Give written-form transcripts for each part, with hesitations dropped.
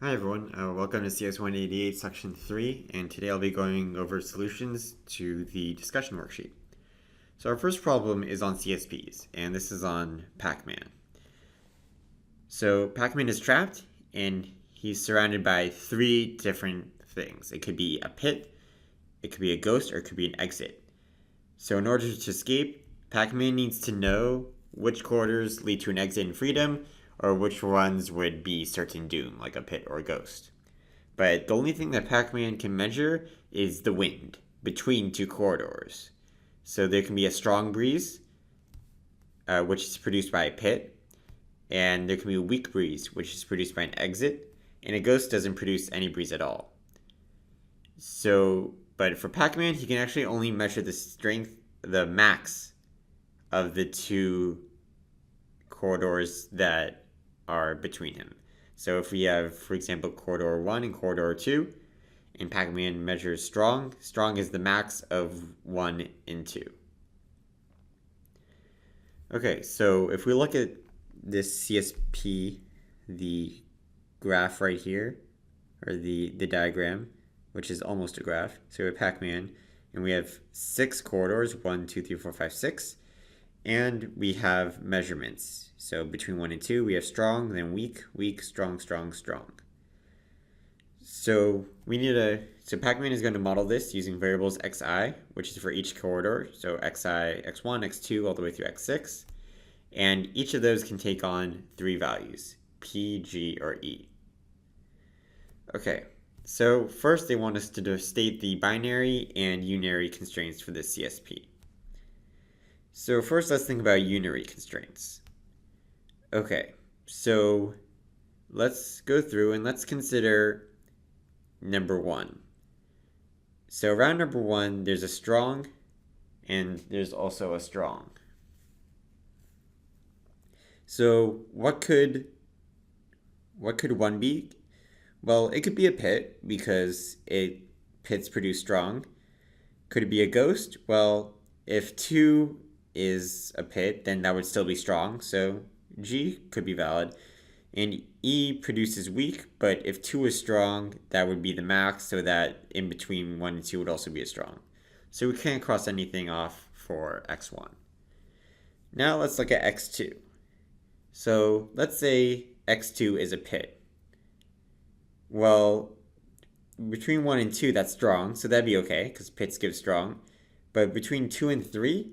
Hi everyone, welcome to CS 188 section 3, and today I'll be going over solutions to the discussion worksheet. So our first problem is on CSPs, and this is on Pac-Man. So Pac-Man is trapped, and he's surrounded by three different things. It could be a pit, it could be a ghost, or it could be an exit. So in order to escape, Pac-Man needs to know which corridors lead to an exit in freedom, or which ones would be certain doom, like a pit or a ghost. But the only thing that Pac-Man can measure is the wind between two corridors. So there can be a strong breeze, which is produced by a pit, and there can be a weak breeze, which is produced by an exit, and a ghost doesn't produce any breeze at all. So, but for Pac-Man, he can actually only measure the strength, the max of the two corridors that are between him. So if we have, for example, corridor 1 and corridor 2, and Pac-Man measures strong, strong is the max of 1 and 2. Okay, so if we look at this CSP, the graph right here, or the diagram, which is almost a graph. So we have Pac-Man, and we have 6 corridors, 1, 2, 3, 4, 5, 6. And we have measurements. So between 1 and 2, we have strong, then weak, weak, strong, strong, strong. So Pac-Man is going to model this using variables xi, which is for each corridor. So xi, x1, x2, all the way through x6. And each of those can take on 3 values, p, g, or e. Okay, so first they want us to state the binary and unary constraints for this CSP. So first, let's think about unary constraints. Okay, so let's go through and let's consider number 1. So around number 1, there's a strong, and there's also a strong. So what could 1 be? Well, it could be a pit because pits produce strong. Could it be a ghost? Well, if 2 is a pit, then that would still be strong, so G could be valid. And E produces weak, but if 2 is strong, that would be the max, so that in between 1 and 2 would also be a strong. So we can't cross anything off for x1. Now let's look at x2. So let's say x2 is a pit. Well, between 1 and 2, that's strong, so that'd be okay, because pits give strong. But between 2 and 3,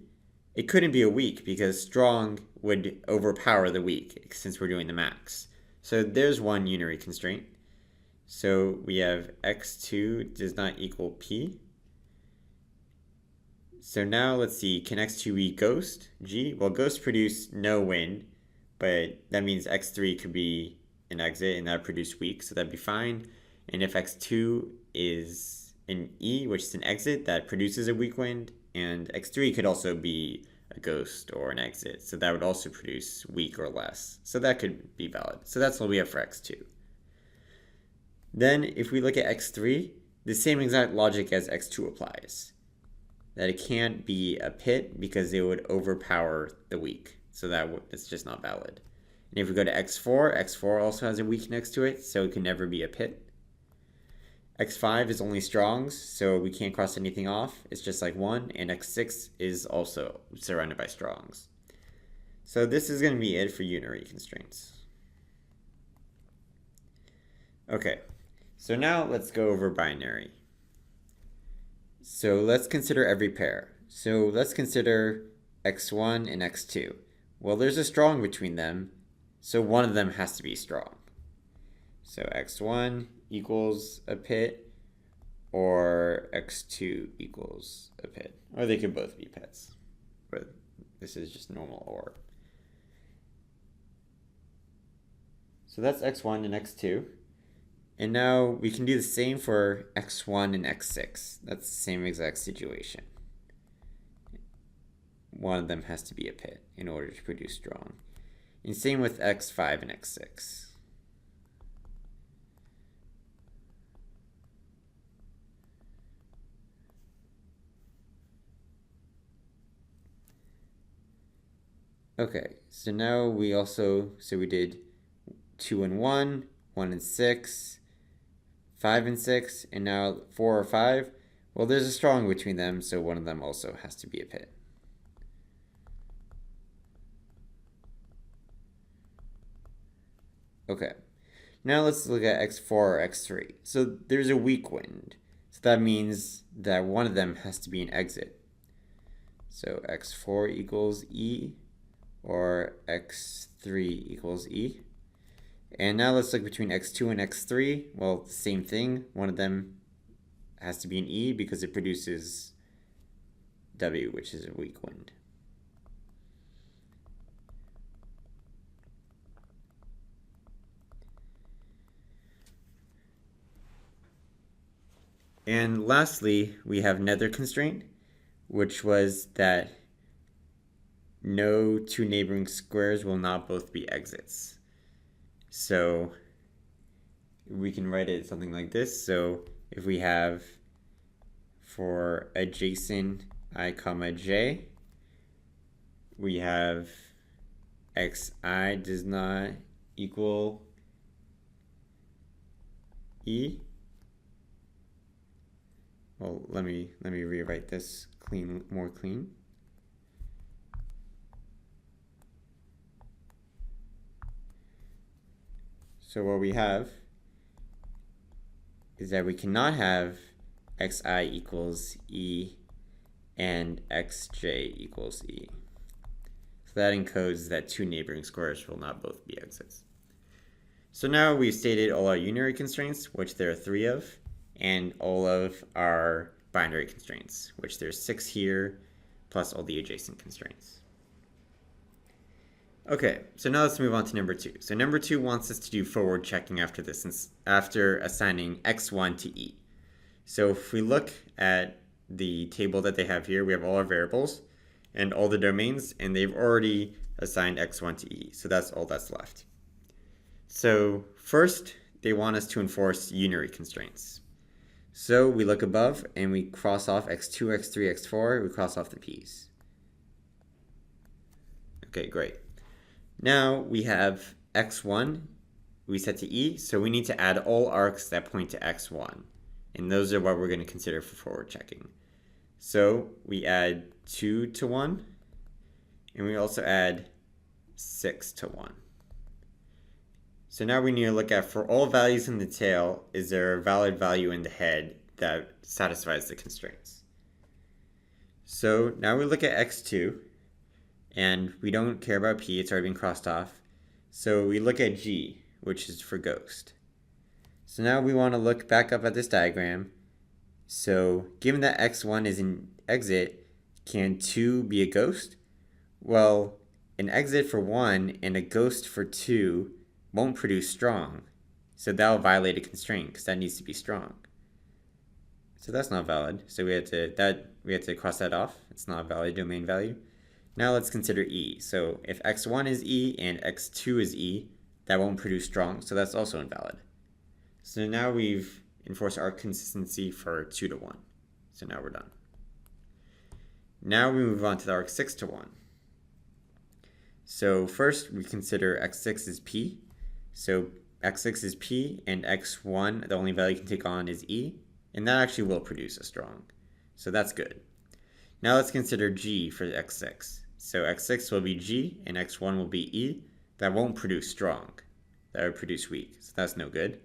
it couldn't be a weak because strong would overpower the weak since we're doing the max. So there's one unary constraint. So we have x2 does not equal p. So now let's see, can x2 be ghost? G? Well, ghosts produce no wind, but that means x3 could be an exit and that would produce weak, so that'd be fine. And if x2 is an E, which is an exit, that produces a weak wind, and x3 could also be a ghost or an exit, so that would also produce weak or less. So that could be valid. So that's what we have for x2. Then if we look at x3, the same exact logic as x2 applies. That it can't be a pit because it would overpower the weak. So that's just not valid. And if we go to x4, x4 also has a weak next to it, so it can never be a pit. x5 is only strongs, so we can't cross anything off. It's just like 1, and x6 is also surrounded by strongs. So this is going to be it for unary constraints. Okay, so now let's go over binary. So let's consider every pair. So let's consider x1 and x2. Well, there's a strong between them, so one of them has to be strong. So x1 equals a pit, or x2 equals a pit. Or they could both be pits, but this is just normal or. So that's x1 and x2. And now we can do the same for x1 and x6. That's the same exact situation. One of them has to be a pit in order to produce strong. And same with x5 and x6. Okay, so now we did 2 and 1, 1 and 6, 5 and 6, and now 4 or 5. Well, there's a strong between them, so one of them also has to be a pit. Okay, now let's look at x4 or x3. So there's a weak wind. So that means that one of them has to be an exit. So x4 equals E, or x3 equals E. And now let's look between x2 and x3. Well, same thing. One of them has to be an E because it produces W, which is a weak wind. And lastly, we have another constraint, which was that no two neighboring squares will not both be exits. So we can write it something like this. So if we have for adjacent I comma j, we have xi does not equal E. Well, let me rewrite this more clean. So what we have is that we cannot have xi equals E and xj equals E. So that encodes that two neighboring squares will not both be exits. So now we've stated all our unary constraints, which there are 3 of, and all of our binary constraints, which there's 6 here, plus all the adjacent constraints. Okay, so now let's move on to number 2. So number 2 wants us to do forward checking after this, after assigning x1 to E. So if we look at the table that they have here, we have all our variables and all the domains, and they've already assigned x1 to E. So that's all that's left. So first, they want us to enforce unary constraints. So we look above and we cross off x2, x3, x4, we cross off the p's. Okay, great. Now we have x1, we set to E, so we need to add all arcs that point to x1. And those are what we're going to consider for forward checking. So we add 2 to 1, and we also add 6 to 1. So now we need to look at, for all values in the tail, is there a valid value in the head that satisfies the constraints? So now we look at x2, and we don't care about p, it's already been crossed off. So we look at g, which is for ghost. So now we want to look back up at this diagram. So given that x1 is an exit, can 2 be a ghost? Well, an exit for 1 and a ghost for 2 won't produce strong. So that'll violate a constraint because that needs to be strong. So that's not valid. So we have to cross that off. It's not a valid domain value. Now let's consider E. So if x1 is E and x2 is E, that won't produce strong, so that's also invalid. So now we've enforced our consistency for 2 to 1. So now we're done. Now we move on to the arc 6 to 1. So first we consider x6 is P. So x6 is P and x1, the only value you can take on is E, and that actually will produce a strong. So that's good. Now let's consider G for x6. So x6 will be G and x1 will be E. That won't produce strong. That would produce weak, so that's no good.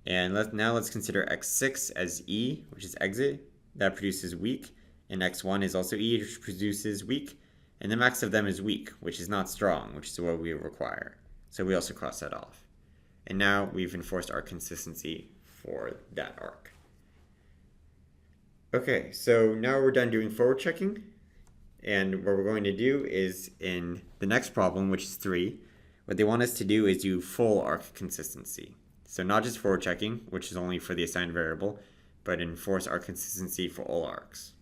And now let's consider x6 as E, which is exit. That produces weak, and x1 is also E, which produces weak. And the max of them is weak, which is not strong, which is what we require. So we also cross that off. And now we've enforced our consistency for that arc. Okay, so now we're done doing forward checking. And what we're going to do is, in the next problem, which is 3, what they want us to do is do full arc consistency. So not just forward checking, which is only for the assigned variable, but enforce arc consistency for all arcs.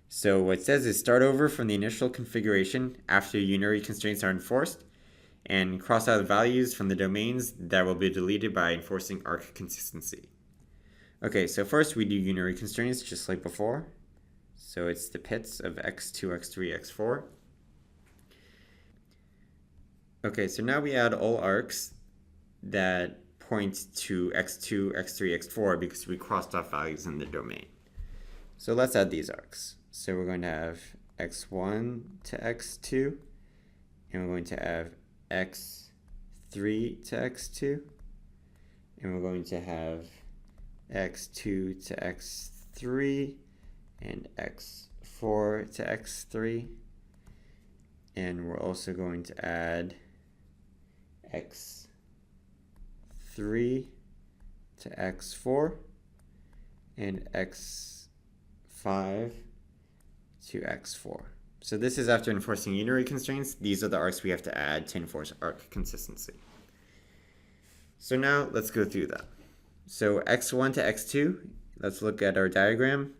So what it says is start over from the initial configuration after unary constraints are enforced, and cross out the values from the domains that will be deleted by enforcing arc consistency. Okay, so first we do unary constraints just like before. So it's the pits of x2, x3, x4. Okay, so now we add all arcs that point to x2, x3, x4 because we crossed off values in the domain. So let's add these arcs. So we're going to have x1 to x2, and we're going to have x3 to x2, and we're going to have x2 to x3, and x4 to x3, and we're also going to add x3 to x4, and x5 to x4. So this is after enforcing unary constraints. These are the arcs we have to add to enforce arc consistency. So now let's go through that. So x1 to x2, let's look at our diagram.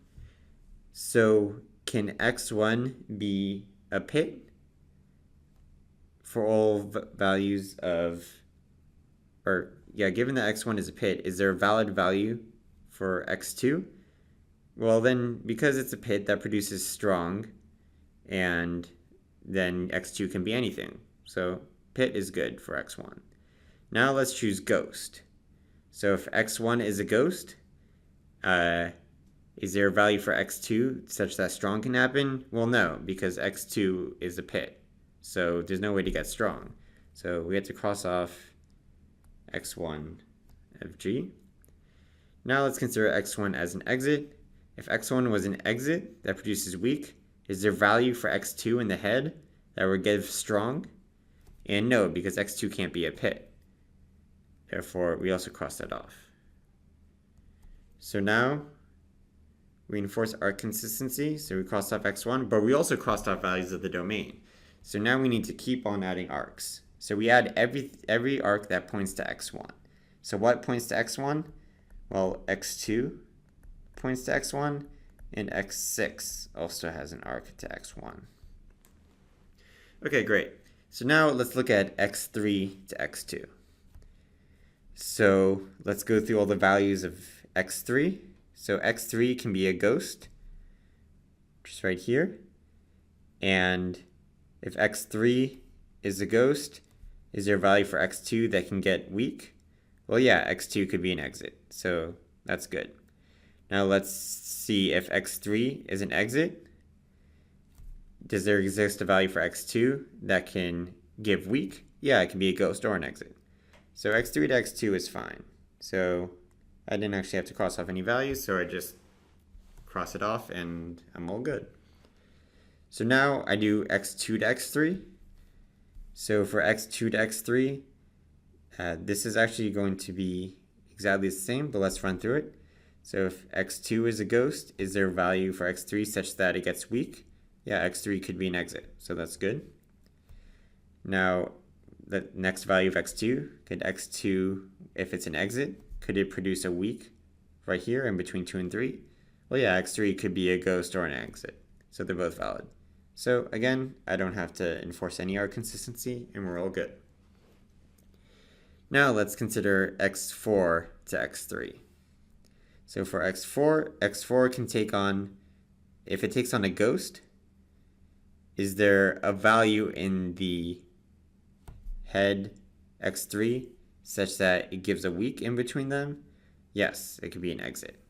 So can x1 be a pit for all values of, given that x1 is a pit, is there a valid value for x2? Well, then because it's a pit, that produces strong, and then x2 can be anything. So pit is good for x1. Now let's choose ghost. So if x1 is a ghost, is there a value for x2 such that strong can happen? Well, no, because x2 is a pit. So there's no way to get strong. So we have to cross off x1 of g. Now let's consider x1 as an exit. If x1 was an exit that produces weak, is there value for x2 in the head that would give strong? And no, because x2 can't be a pit. Therefore, we also cross that off. So now we enforce arc consistency. So we crossed off x1, but we also crossed off values of the domain. So now we need to keep on adding arcs. So we add every arc that points to x1. So what points to x1? Well, x2 points to x1, and x6 also has an arc to x1. Okay, great. So now let's look at x3 to x2. So let's go through all the values of x3. So x3 can be a ghost, which is right here. And if x3 is a ghost, is there a value for x2 that can get weak? Well, yeah, x2 could be an exit, so that's good. Now let's see if x3 is an exit. Does there exist a value for x2 that can give weak? Yeah, it can be a ghost or an exit. So x3 to x2 is fine. So I didn't actually have to cross off any values, so I just cross it off and I'm all good. So now I do x2 to x3. So for x2 to x3, this is actually going to be exactly the same, but let's run through it. So if x2 is a ghost, is there a value for x3 such that it gets weak? Yeah, x3 could be an exit, so that's good. Now, the next value of x2, could x2, if it's an exit, could it produce a weak right here in between 2 and 3? Well, yeah, x3 could be a ghost or an exit, so they're both valid. So again, I don't have to enforce any arc consistency, and we're all good. Now let's consider x4 to x3. So for x4 can take on, if it takes on a ghost, is there a value in the head x3 such that it gives a weak in between them? Yes, it could be an exit.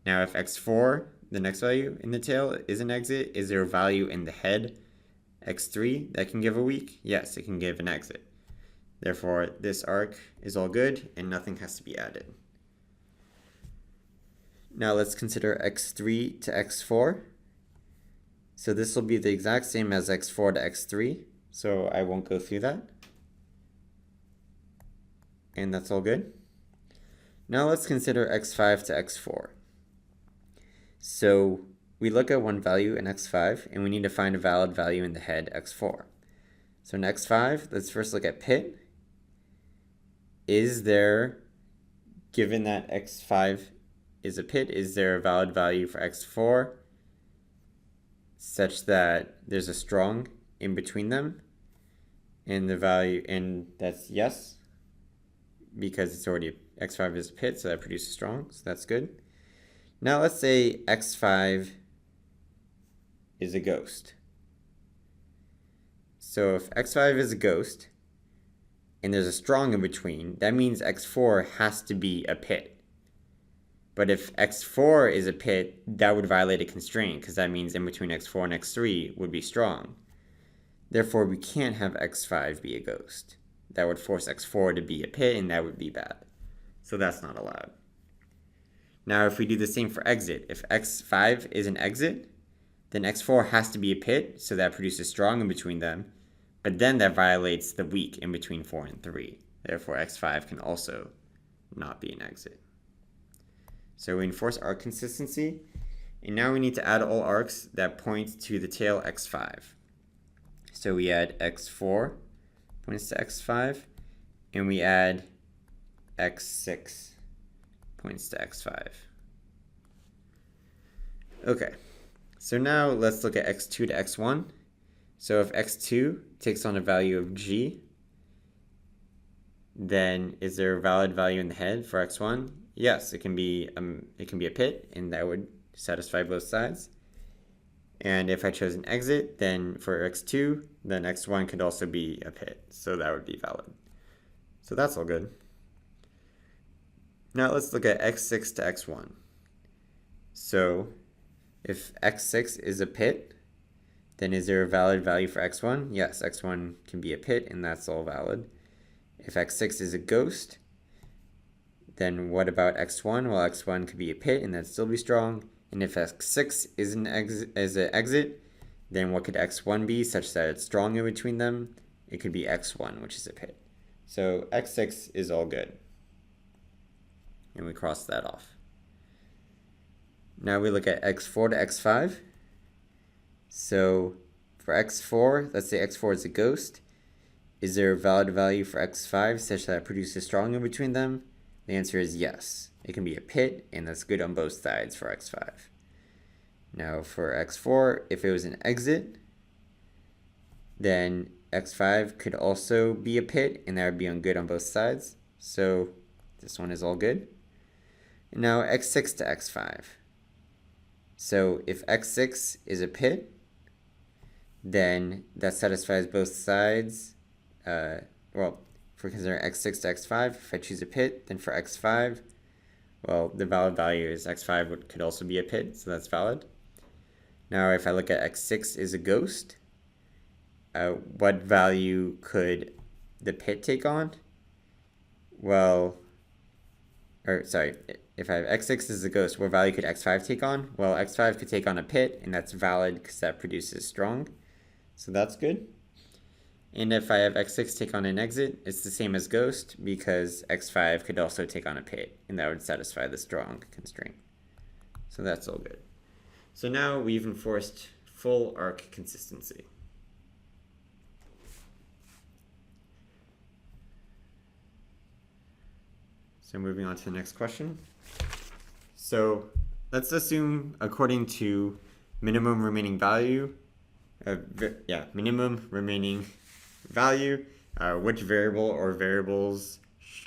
Now if x4, the next value in the tail, is an exit, is there a value in the head x3 that can give a weak? Yes, it can give an exit. Therefore, this arc is all good and nothing has to be added. Now let's consider x3 to x4. So this will be the exact same as x4 to x3, so I won't go through that. And that's all good. Now let's consider x5 to x4. So we look at one value in x5, and we need to find a valid value in the head x4. So in x5, let's first look at pit. Is there, given that x5 is a pit, is there a valid value for x4 such that there's a strong in between them? And the value, and that's yes, because it's already, x5 is a pit, so that produces strong, so that's good. Now let's say x5 is a ghost. So if x5 is a ghost, and there's a strong in between, that means x4 has to be a pit. But if x4 is a pit, that would violate a constraint, because that means in between x4 and x3 would be strong. Therefore, we can't have x5 be a ghost. That would force x4 to be a pit, and that would be bad. So that's not allowed. Now, if we do the same for exit, if x5 is an exit, then x4 has to be a pit, so that produces strong in between them, but then that violates the weak in between 4 and 3. Therefore, x5 can also not be an exit. So we enforce arc consistency, and now we need to add all arcs that point to the tail x5. So we add x4 points to x5, and we add x6 points to x5. Okay, so now let's look at x2 to x1. So if x2 takes on a value of g, then is there a valid value in the head for x1? Yes, it can be a pit, and that would satisfy both sides. And if I chose an exit, then for x2, then x1 could also be a pit, so that would be valid. So that's all good. Now let's look at x6 to x1. So if x6 is a pit, then is there a valid value for x1? Yes, x1 can be a pit, and that's all valid. If x6 is a ghost, then what about x1? Well, x1 could be a pit, and that'd still be strong. And if x6 is an exit, then what could x1 be such that it's strong in between them? It could be x1, which is a pit. So x6 is all good. And we cross that off. Now we look at x4 to x5. So for x4, let's say x4 is a ghost. Is there a valid value for x5 such that it produces strong in between them? The answer is yes. It can be a pit, and that's good on both sides for x5. Now for x4, if it was an exit, then x5 could also be a pit, and that would be on good on both sides. So this one is all good. And now x6 to x5. So if x6 is a pit, then that satisfies both sides. Well, if we're considering x6 to x5, if I choose a pit, then for x5, well, the valid value is x5 could also be a pit, so that's valid. Now, if I look at x6 is a ghost, what value could the pit take on? Well, if I have x6 as a ghost, what value could x5 take on? Well, x5 could take on a pit, and that's valid because that produces strong. So that's good. And if I have x6 take on an exit, it's the same as ghost because x5 could also take on a pit, and that would satisfy the strong constraint. So that's all good. So now we've enforced full arc consistency. So moving on to the next question. So let's assume according to minimum remaining value, which variable or variables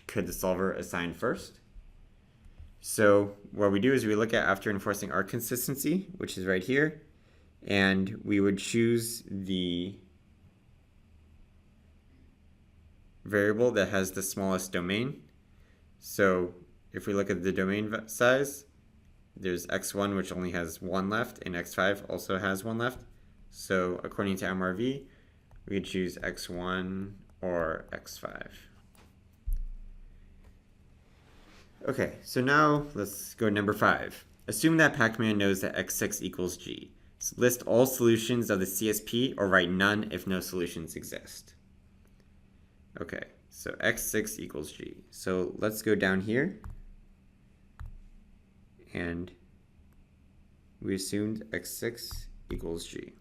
could the solver assign first? So what we do is we look at after enforcing arc consistency, which is right here, and we would choose the variable that has the smallest domain. So if we look at the domain size, there's x1, which only has 1 left, and x5 also has 1 left. So according to MRV, we could choose x1 or x5. Okay, so now let's go to number 5. Assume that Pac-Man knows that x6 equals g. So list all solutions of the CSP or write none if no solutions exist. Okay, so x6 equals g. So let's go down here. And we assumed x6 equals g.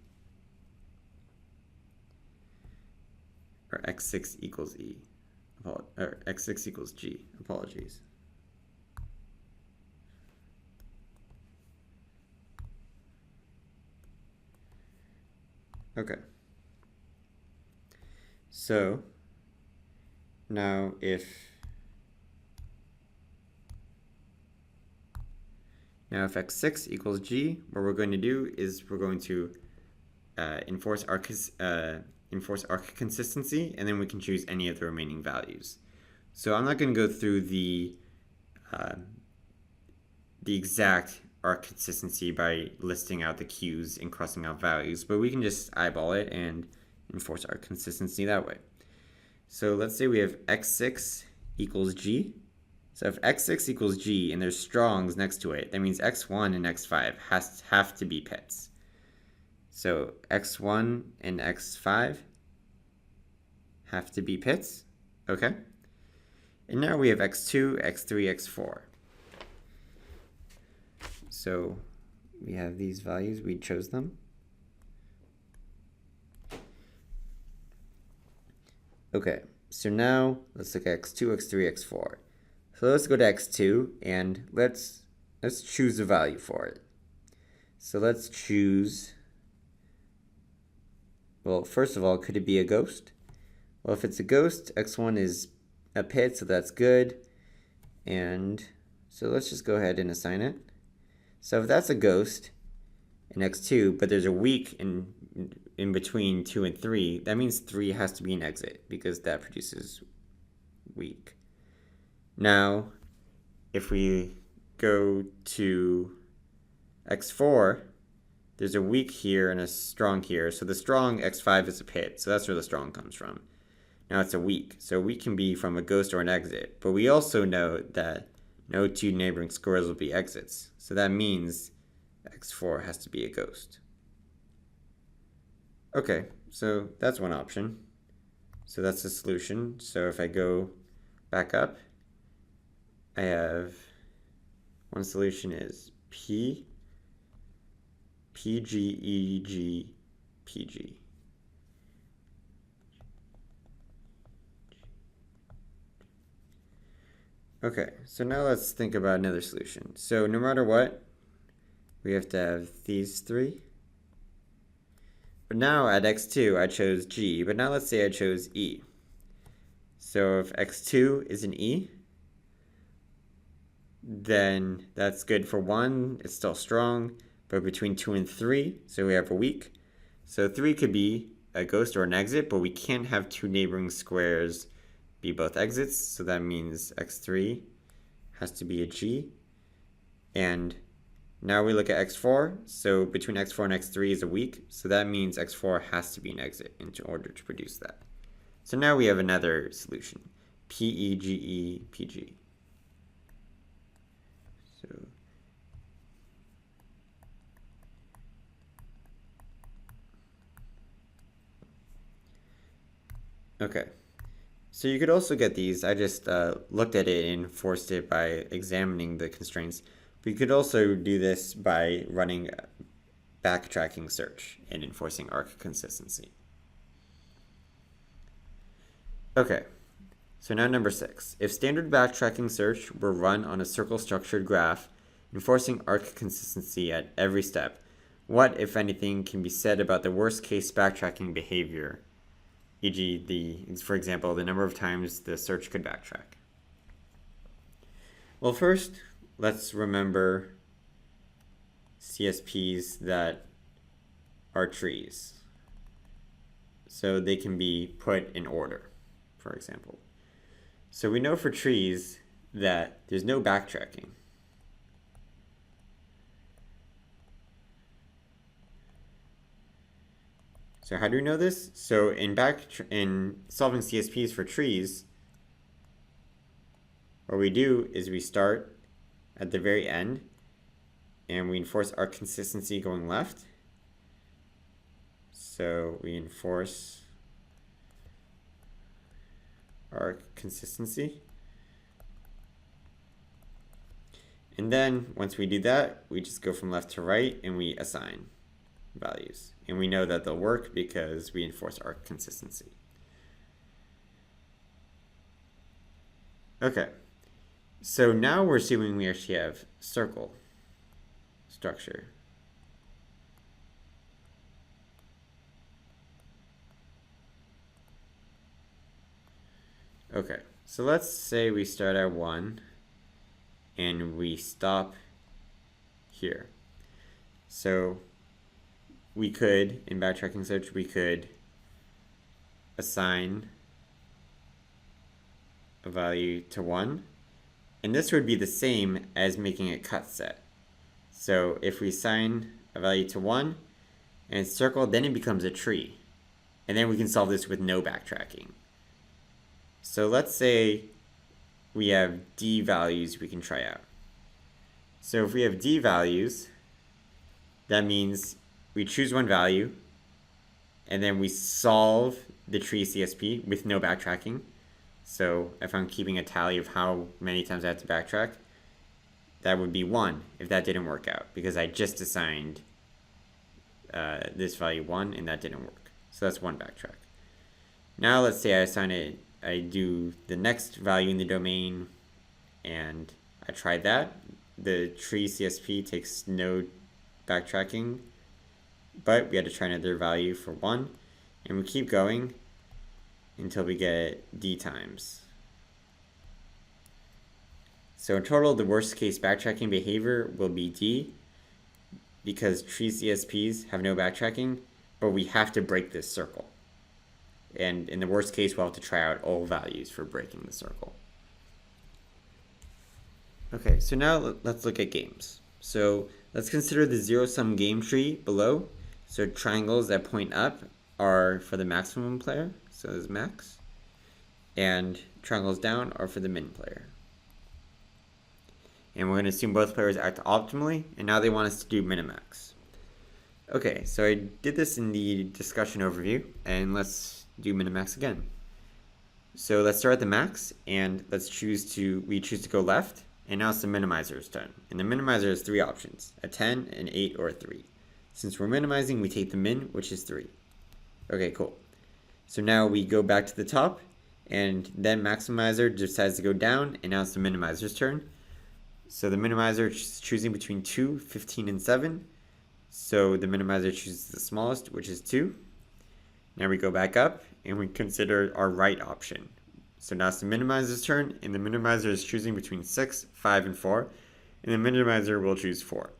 Or x6 equals e. Or x6 equals g. Apologies. Okay. So now if x6 equals g, what we're going to do is we're going to enforce enforce arc consistency, and then we can choose any of the remaining values. So I'm not going to go through the exact arc consistency by listing out the queues and crossing out values, but we can just eyeball it and enforce arc consistency that way. So let's say we have x6 equals g. So if x6 equals g and there's strongs next to it, that means x1 and x5 have to be pits. So x1 and x5 have to be pits. Okay. And now we have x2, x3, x4. So we have these values, we chose them. Okay, so now let's look at x2, x3, x4. So let's go to x2 and let's choose a value for it. So let's choose, well, first of all, could it be a ghost? Well, if it's a ghost, x1 is a pit, so that's good. And so let's just go ahead and assign it. So if that's a ghost in x2, but there's a weak in between 2 and 3, that means 3 has to be an exit because that produces weak. Now, if we go to x4, there's a weak here and a strong here. So the strong x5 is a pit, so that's where the strong comes from. Now it's a weak, so weak can be from a ghost or an exit. But we also know that no two neighboring squares will be exits. So that means x4 has to be a ghost. Okay, so that's one option. So that's the solution. So if I go back up, I have one solution is P, PG, EG, PG. Okay, so now let's think about another solution. So no matter what, we have to have these three. But now at x2, I chose G, but now let's say I chose E. So if x2 is an E, then that's good for 1, it's still strong, but between 2 and 3, so we have a weak. So 3 could be a ghost or an exit, but we can't have two neighboring squares be both exits, so that means x3 has to be a G. And now we look at x4, so between x4 and x3 is a weak, so that means x4 has to be an exit in order to produce that. So now we have another solution, PE, GE, PG. So okay. So you could also get these. I just looked at it and forced it by examining the constraints. But you could also do this by running backtracking search and enforcing arc consistency. Okay, so now number 6. If standard backtracking search were run on a circle structured graph, enforcing arc consistency at every step, what, if anything, can be said about the worst case backtracking behavior? E.g., for example, the number of times the search could backtrack. Well, first, let's remember CSPs that are trees. So they can be put in order, for example. So we know for trees that there's no backtracking. So how do we know this? So in solving CSPs for trees, what we do is we start at the very end and we enforce our consistency going left. So we enforce our consistency. And then once we do that, we just go from left to right and we assign values. And we know that they'll work because we enforce our consistency. Okay, so now we're assuming we actually have circle structure. Okay, so let's say we start at 1 and we stop here. So we could, in backtracking search, we could assign a value to 1. And this would be the same as making a cut set. So if we assign a value to 1 and it's circled, then it becomes a tree. And then we can solve this with no backtracking. So let's say we have D values we can try out. So if we have D values, that means we choose one value and then we solve the tree CSP with no backtracking. So if I'm keeping a tally of how many times I have to backtrack, that would be 1 if that didn't work out, because I just assigned this value 1 and that didn't work. So that's 1 backtrack. Now let's say I assign it, I do the next value in the domain and I try that. The tree CSP takes no backtracking, but we had to try another value for 1, and we keep going until we get D times. So in total, the worst case backtracking behavior will be D, because tree CSPs have no backtracking, but we have to break this circle. And in the worst case, we'll have to try out all values for breaking the circle. Okay, so now let's look at games. So let's consider the zero-sum game tree below. So triangles that point up are for the maximum player, so there's max. And triangles down are for the min player. And we're going to assume both players act optimally, and now they want us to do minimax. Okay, so I did this in the discussion overview, and let's do minimax again. So let's start at the max, and we choose to go left, and now it's the minimizer's turn. And the minimizer has 3 options, a 10, an 8, or a 3. Since we're minimizing, we take the min, which is 3. Okay, cool. So now we go back to the top, and then maximizer decides to go down, and now it's the minimizer's turn. So the minimizer is choosing between 2, 15, and 7. So the minimizer chooses the smallest, which is 2. Now we go back up, and we consider our right option. So now it's the minimizer's turn, and the minimizer is choosing between 6, 5, and 4, and the minimizer will choose 4.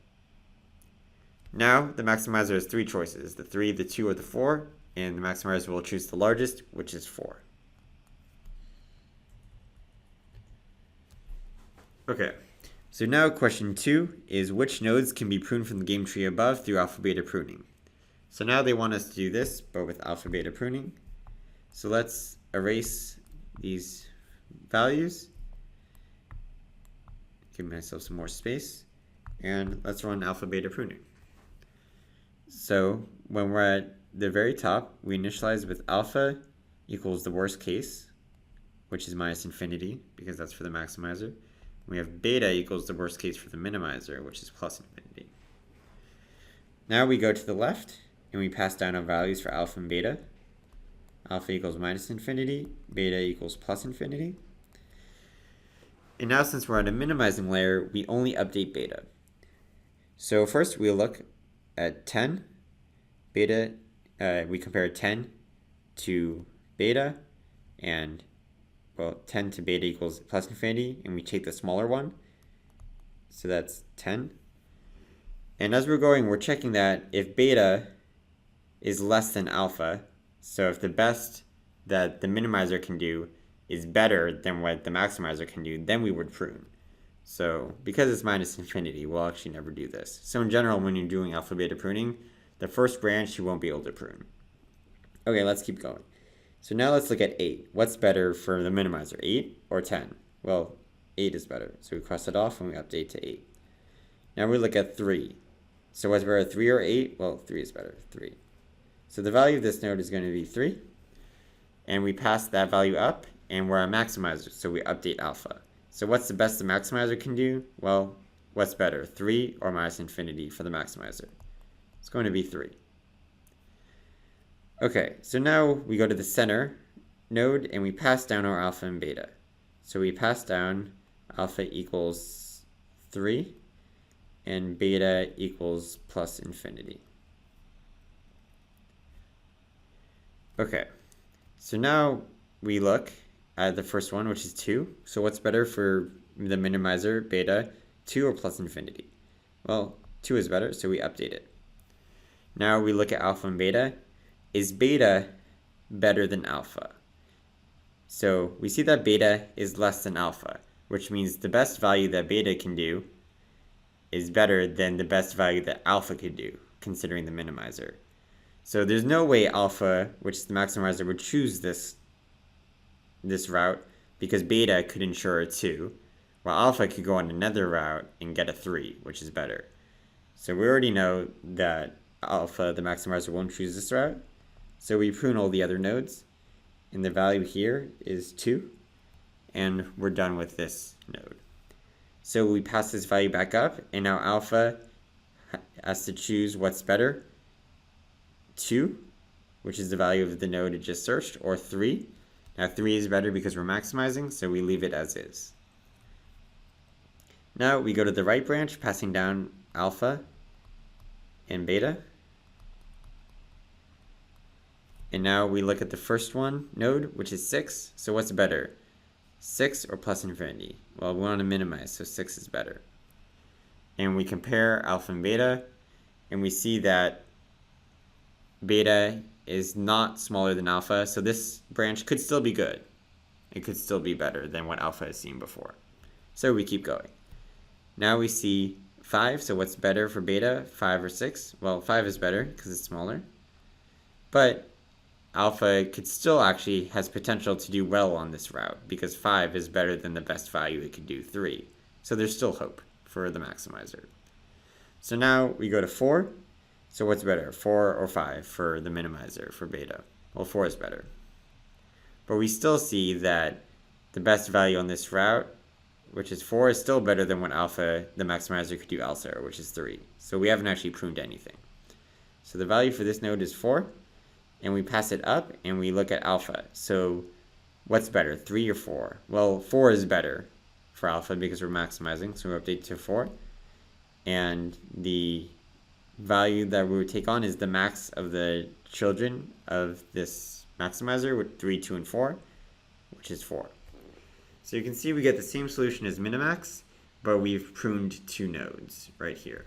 Now the maximizer has 3 choices, the 3, the 2, or the 4, and the maximizer will choose the largest, which is 4. Okay, so now question 2 is which nodes can be pruned from the game tree above through alpha-beta pruning. So now they want us to do this, but with alpha-beta pruning. So let's erase these values, give myself some more space, and let's run alpha-beta pruning. So when we're at the very top, we initialize with alpha equals the worst case, which is minus infinity, because that's for the maximizer. We have beta equals the worst case for the minimizer, which is plus infinity. Now we go to the left, and we pass down our values for alpha and beta. Alpha equals minus infinity, beta equals plus infinity. And now since we're on a minimizing layer, we only update beta. So first we look at 10, beta, we compare 10 to beta, and well, 10 to beta equals plus infinity, and we take the smaller one. So that's 10. And as we're going, we're checking that if beta is less than alpha, so if the best that the minimizer can do is better than what the maximizer can do, then we would prune. So because it's minus infinity, we'll actually never do this. So in general, when you're doing alpha-beta pruning, the first branch you won't be able to prune. Okay, let's keep going. So now let's look at 8. What's better for the minimizer, 8 or 10? Well, 8 is better. So we cross it off and we update to 8. Now we look at 3. So what's better, 3 or 8? Well, 3 is better, 3. So the value of this node is going to be 3. And we pass that value up, and we're a maximizer, so we update alpha. So what's the best the maximizer can do? Well, what's better, 3 or minus infinity for the maximizer? It's going to be 3. Okay, so now we go to the center node, and we pass down our alpha and beta. So we pass down alpha equals 3, and beta equals plus infinity. Okay, so now we look at the first one, which is 2. So what's better for the minimizer, beta, 2 or plus infinity? Well, 2 is better, so we update it. Now we look at alpha and beta. Is beta better than alpha. So we see that beta is less than alpha, which means the best value that beta can do is better than the best value that alpha could do, considering the minimizer. So there's no way alpha, which is the maximizer, would choose this route, because beta could ensure a 2, while alpha could go on another route and get a 3, which is better. So we already know that alpha, the maximizer, won't choose this route. So we prune all the other nodes, and the value here is 2, and we're done with this node. So we pass this value back up, and now alpha has to choose what's better, 2, which is the value of the node it just searched, or 3. Now 3 is better because we're maximizing, so we leave it as is. Now we go to the right branch, passing down alpha and beta. And now we look at the first one node, which is 6. So what's better, 6 or plus infinity? Well, we want to minimize, so 6 is better. And we compare alpha and beta, and we see that beta is not smaller than alpha, so this branch could still be good. It could still be better than what alpha has seen before. So we keep going. Now we see 5, so what's better for beta, 5 or 6? Well, 5 is better because it's smaller. But alpha could still actually has potential to do well on this route, because 5 is better than the best value it could do, 3. So there's still hope for the maximizer. So now we go to 4. So what's better, 4 or 5 for the minimizer for beta? Well, 4 is better. But we still see that the best value on this route, which is 4, is still better than what alpha, the maximizer, could do elsewhere, which is 3. So we haven't actually pruned anything. So the value for this node is 4, and we pass it up, and we look at alpha. So what's better, 3 or 4? Well, 4 is better for alpha because we're maximizing, so we update to 4. And the value that we would take on is the max of the children of this maximizer with 3, 2, and 4, which is 4. So you can see we get the same solution as Minimax, but we've pruned 2 nodes right here.